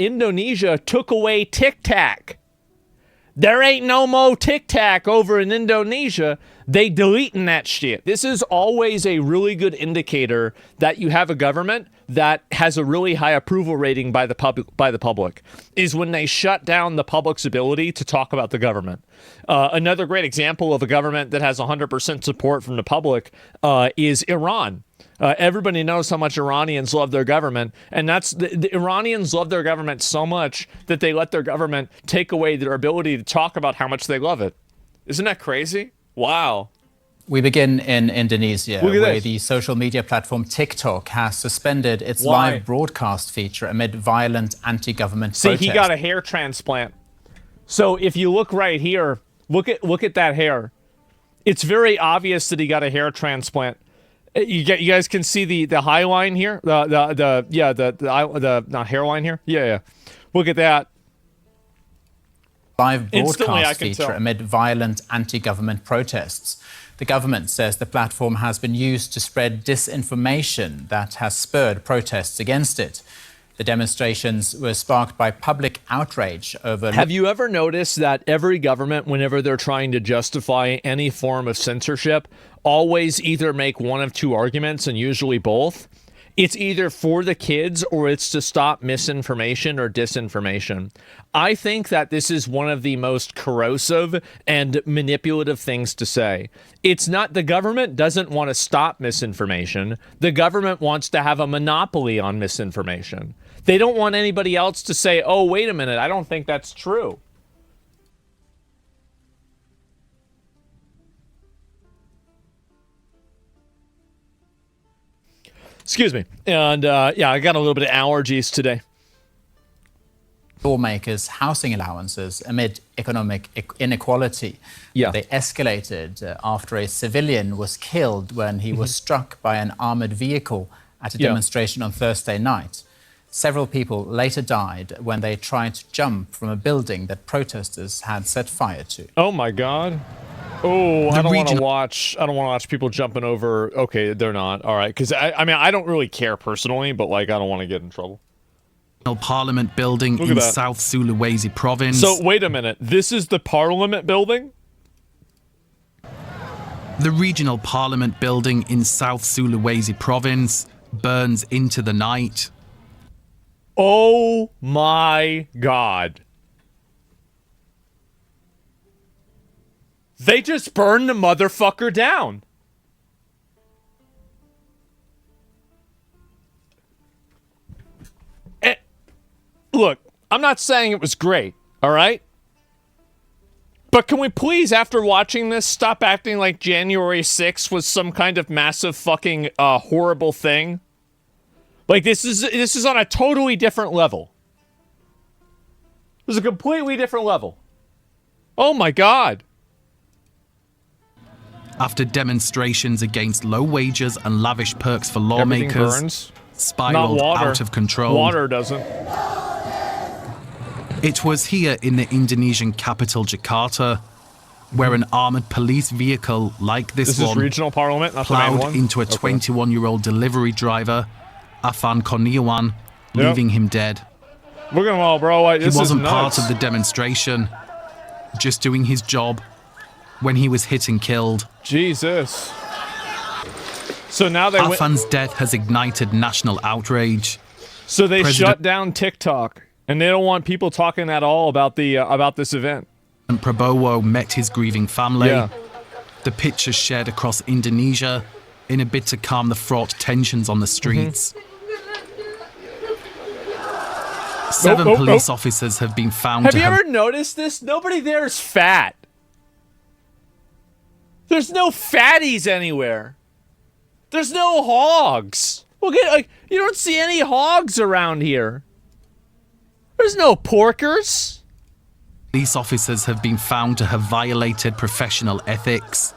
Indonesia took away Tic Tac. There ain't no more Tic Tac over in Indonesia. They deleting that shit. This is always a really good indicator that you have a government that has a really high approval rating by the public, is when they shut down the public's ability to talk about the government. Another great example of a government that has 100% support from the public is Iran. Everybody knows how much Iranians love their government, and that's the Iranians love their government so much that they let their government take away their ability to talk about how much they love it. Isn't that crazy? Wow. We begin in Indonesia, where the social media platform TikTok has suspended its live broadcast feature amid violent anti-government protests. See, he got a hair transplant. So if you look right here, look at that hair. It's very obvious that he got a hair transplant. You guys can see the high line here, the hairline here. Yeah. Look at that. Live broadcast feature amid violent anti-government protests. The government says the platform has been used to spread disinformation that has spurred protests against it. The demonstrations were sparked by public outrage over... Have you ever noticed that every government, whenever they're trying to justify any form of censorship, always either make one of two arguments, and usually both? It's either for the kids or it's to stop misinformation or disinformation. I think that this is one of the most corrosive and manipulative things to say. It's not, the government doesn't want to stop misinformation. The government wants to have a monopoly on misinformation. They don't want anybody else to say, oh, wait a minute, I don't think that's true. Excuse me. And yeah, I got a little bit of allergies today. Lawmakers' housing allowances amid economic inequality. Yeah. They escalated after a civilian was killed when he was struck by an armored vehicle at a demonstration on Thursday night. Several people later died when they tried to jump from a building that protesters had set fire to. Oh my God. Oh, I don't want to watch people jumping over. Okay, they're not. All right, because I mean, I don't really care personally, but like, I don't want to get in trouble. Parliament building in South Sulawesi province. So wait a minute. This is the Parliament building? The regional Parliament building in South Sulawesi province burns into the night. Oh my God. They just burned the motherfucker down. And, look, I'm not saying it was great, all right? But can we please, after watching this, stop acting like January 6th was some kind of massive fucking horrible thing? Like, this is on a totally different level. This is a completely different level. Oh my God. After demonstrations against low wages and lavish perks for lawmakers spiraled out of control. Water doesn't. It was here in the Indonesian capital, Jakarta, where an armored police vehicle like this one is regional parliament, not the main plowed one? into a 21-year-old delivery driver, Afan Kurniawan, leaving him dead. Look at them all, bro. He wasn't part of the demonstration, just doing his job when he was hit and killed. Jesus. So now they Afan's death has ignited national outrage. So they shut down TikTok, and they don't want people talking at all about the about this event. And Prabowo met his grieving family. Yeah. The pictures shared across Indonesia in a bid to calm the fraught tensions on the streets. Seven police officers have been found Have you ever noticed this? Nobody there is fat. There's no fatties anywhere. There's no hogs. Look at, like, you don't see any hogs around here. There's no porkers. Police officers have been found to have violated professional ethics.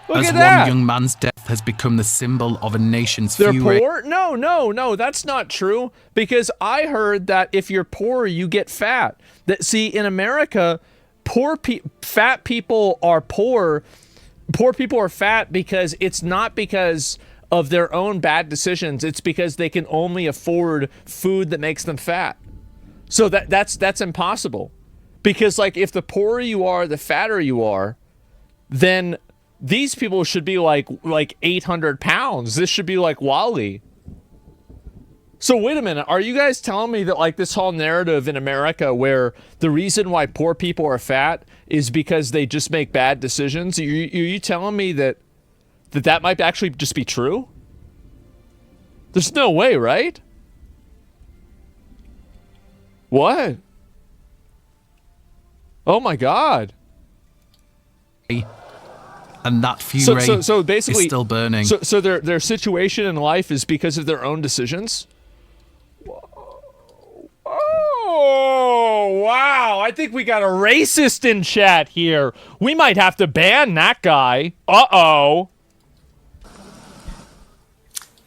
Look as at that. One young man's death has become the symbol of a nation's They're fury. Poor? No, that's not true. Because I heard that if you're poor, you get fat. That, see, in America, fat people are poor. Poor people are fat because it's not because of their own bad decisions. It's because they can only afford food that makes them fat. So that's impossible. Because, like, if the poorer you are, the fatter you are, then these people should be like 800 pounds. This should be like Wally. So wait a minute. Are you guys telling me that, like, this whole narrative in America where the reason why poor people are fat is because they just make bad decisions? Are you telling me that might actually just be true? There's no way, right? What? Oh my God. And that fury so basically, is still burning. So their situation in life is because of their own decisions? Oh, wow. I think we got a racist in chat here. We might have to ban that guy. Uh-oh.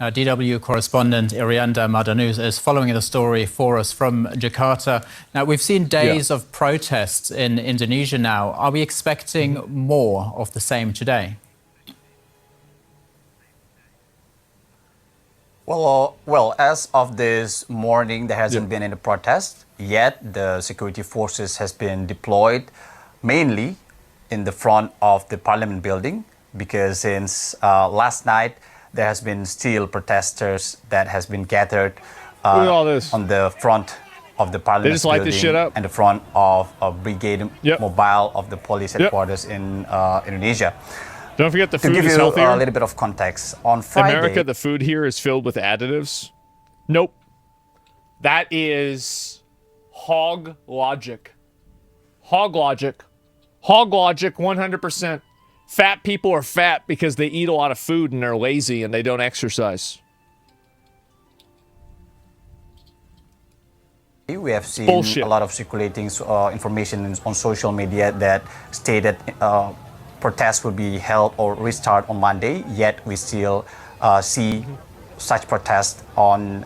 DW correspondent Irianda Madanus is following the story for us from Jakarta. Now, we've seen days of protests in Indonesia now. Are we expecting more of the same today? Well, as of this morning, there hasn't been any protest yet. The security forces has been deployed mainly in the front of the parliament building, because since last night, there has been still protesters that has been gathered Look at all this. on the front of the parliament They just light building this shit up. and the front of a brigade mobile of the police headquarters in Indonesia. Don't forget the To food give is you healthier. a little bit of context, on Friday, America, the food here is filled with additives. Nope. That is hog logic. Hog logic. Hog logic, 100%. Fat people are fat because they eat a lot of food and they're lazy and they don't exercise. we have seen Bullshit. a lot of circulating information on social media that stated protests will be held or restart on Monday, yet we still see such protests on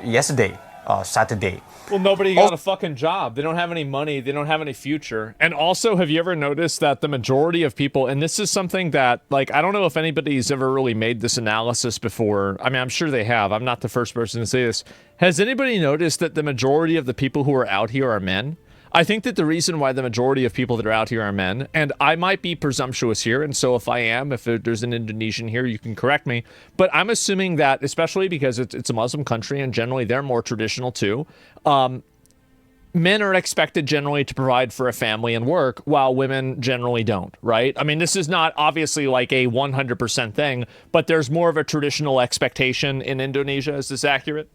yesterday, Saturday. Well, nobody got a fucking job. They don't have any money. They don't have any future. And also, have you ever noticed that the majority of people, and this is something that, like, I don't know if anybody's ever really made this analysis before. I mean, I'm sure they have. I'm not the first person to say this. Has anybody noticed that the majority of the people who are out here are men? I think that the reason why the majority of people that are out here are men, and I might be presumptuous here, and so if I am, if there's an Indonesian here, you can correct me, but I'm assuming that, especially because it's a Muslim country, and generally they're more traditional too, men are expected generally to provide for a family and work, while women generally don't, right? I mean, this is not obviously like a 100% thing, but there's more of a traditional expectation in Indonesia. Is this accurate?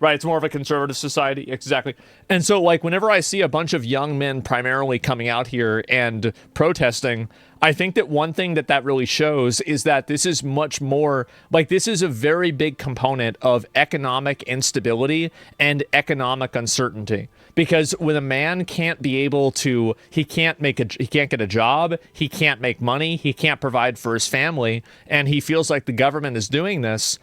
Right, it's more of a conservative society, exactly. And so, like, whenever I see a bunch of young men primarily coming out here and protesting, I think that one thing that really shows is that this is much more, like, this is a very big component of economic instability and economic uncertainty. Because when a man can't be able to, he can't get a job, he can't make money, he can't provide for his family, and he feels like the government is doing this,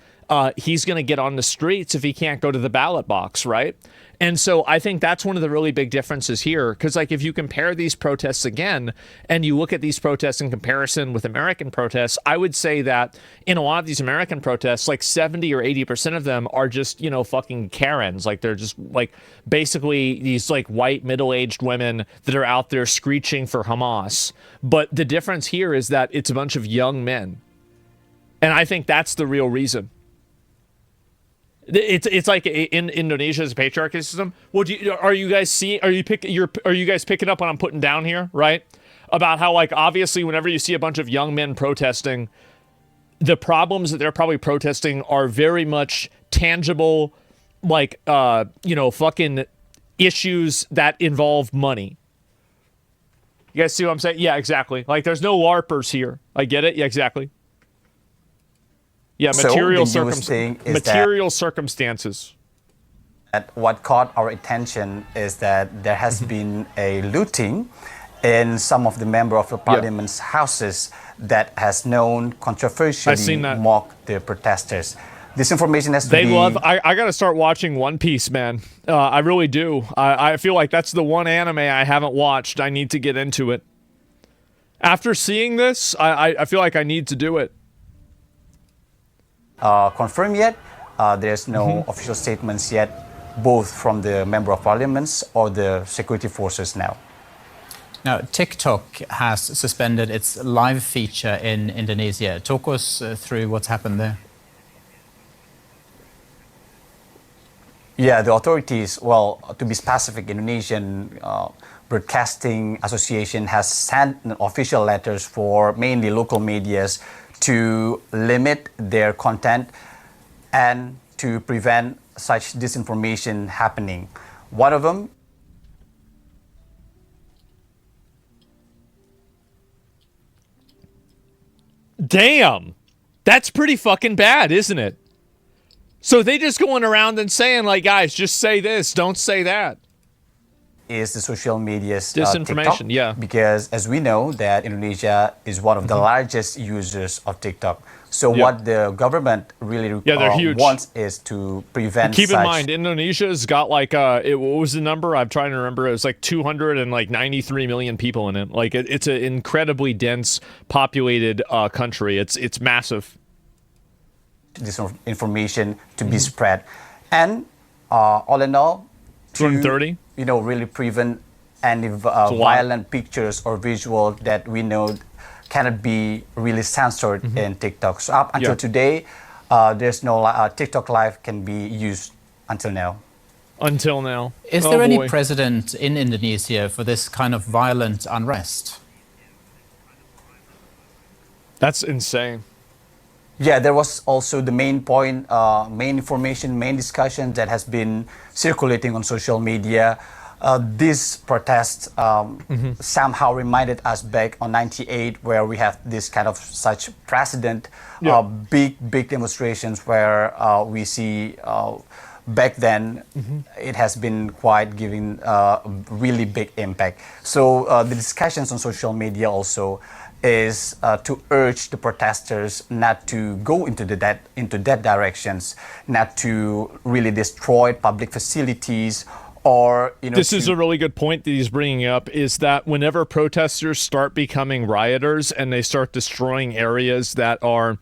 he's going to get on the streets if he can't go to the ballot box, right? And so I think that's one of the really big differences here, because, like, if you compare these protests again and you look at these protests in comparison with American protests, I would say that in a lot of these American protests, like 70 or 80% of them are just, you know, fucking Karens. Like, they're just, like, basically these, like, white middle-aged women that are out there screeching for Hamas. But the difference here is that it's a bunch of young men. And I think that's the real reason. It's like in Indonesia's patriarchy system. Well, are you guys picking up what I'm putting down here, right? About how, like, obviously whenever you see a bunch of young men protesting, the problems that they're probably protesting are very much tangible, like, fucking issues that involve money. You guys see what I'm saying? Yeah, exactly. Like, there's no LARPers here. I get it. Yeah, exactly. Yeah, material circumstances. What caught our attention is that there has been a looting in some of the member of the parliament's houses that has known controversially mocked the protesters. This information has to be... I got to start watching One Piece, man. I really do. I feel like that's the one anime I haven't watched. I need to get into it. After seeing this, I feel like I need to do it. Confirmed yet. There's no official statements yet both from the member of parliaments or the security forces now. Now, TikTok has suspended its live feature in Indonesia. Talk us through what's happened there. Yeah, the authorities, well, to be specific, Indonesian Broadcasting Association has sent official letters for mainly local medias to limit their content and to prevent such disinformation happening. One of them Damn, that's pretty fucking bad, isn't it? So they just going around and saying, like, guys, just say this, don't say that. Is the social media's Disinformation, TikTok, yeah. because as we know that Indonesia is one of the largest users of TikTok. So what the government really wants is to prevent. Keep in mind, Indonesia's got like what was the number? I'm trying to remember. It was like 293 million people in it. Like it's an incredibly dense, populated country. It's massive. This information to be spread, and all in all, 230. Really prevent any violent pictures or visual that we know cannot be really censored in TikTok. So up until today, there's no TikTok Live can be used until now. Until now. Is there any precedent in Indonesia for this kind of violent unrest? That's insane. Yeah, there was also the main point, main information, main discussion that has been circulating on social media. This protest somehow reminded us back on '98, where we have this kind of such precedent, big demonstrations where we see back then it has been quite giving really big impact. So the discussions on social media also is to urge the protesters not to go into that directions, not to really destroy public facilities, or This is a really good point that he's bringing up, is that whenever protesters start becoming rioters and they start destroying areas that are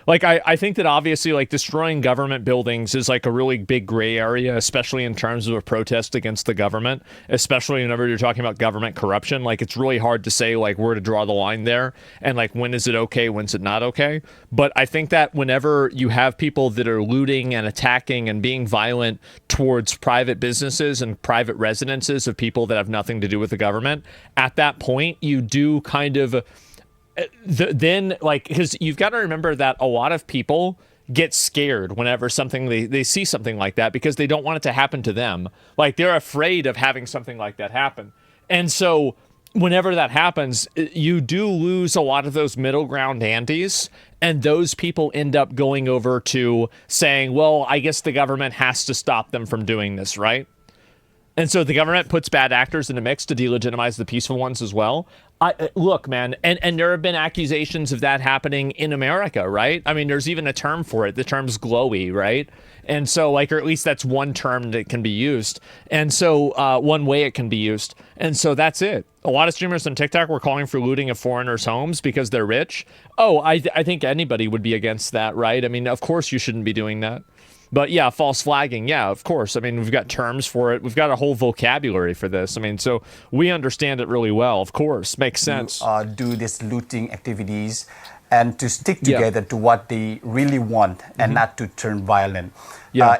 like, I think that obviously like destroying government buildings is like a really big gray area, especially in terms of a protest against the government, especially whenever you're talking about government corruption. Like it's really hard to say like where to draw the line there and like when is it okay, when's it not okay. But I think that whenever you have people that are looting and attacking and being violent towards private businesses and private residences of people that have nothing to do with the government, at that point you do kind of then like, because you've got to remember that a lot of people get scared whenever they see something like that because they don't want it to happen to them. Like they're afraid of having something like that happen. And so whenever that happens, you do lose a lot of those middle ground antis, and those people end up going over to saying, well, I guess the government has to stop them from doing this, right? And so the government puts bad actors in the mix to delegitimize the peaceful ones as well. Look, man, and there have been accusations of that happening in America, right? I mean, there's even a term for it. The term's glowy, right? And so, like, or at least that's one term that can be used. And so one way it can be used. And so that's it. A lot of streamers on TikTok were calling for looting of foreigners' homes because they're rich. Oh, I think anybody would be against that, right? I mean, of course you shouldn't be doing that. But yeah, false flagging. Yeah, of course. I mean, we've got terms for it. We've got a whole vocabulary for this. I mean, so we understand it really well. Of course, makes sense. Do these looting activities and to stick together to what they really want and not to turn violent.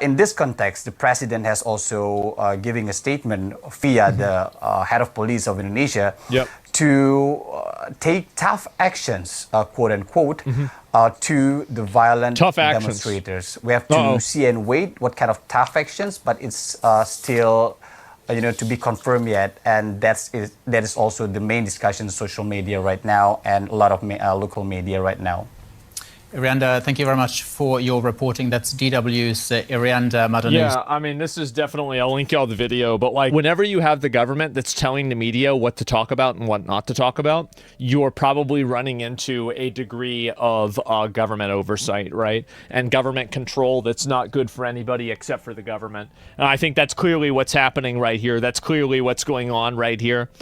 In this context, the president has also giving a statement via the head of police of Indonesia to take tough actions, quote unquote, to the violent demonstrators. We have to see and wait what kind of tough actions, but it's still to be confirmed yet. And that is also the main discussion on social media right now and a lot of local media right now. Irianda, thank you very much for your reporting. That's DW's Irianda Madanus. Yeah, I mean, this is definitely, I'll link y'all the video, but like whenever you have the government that's telling the media what to talk about and what not to talk about, you're probably running into a degree of government oversight, right? And government control that's not good for anybody except for the government. And I think that's clearly what's happening right here. That's clearly what's going on right here.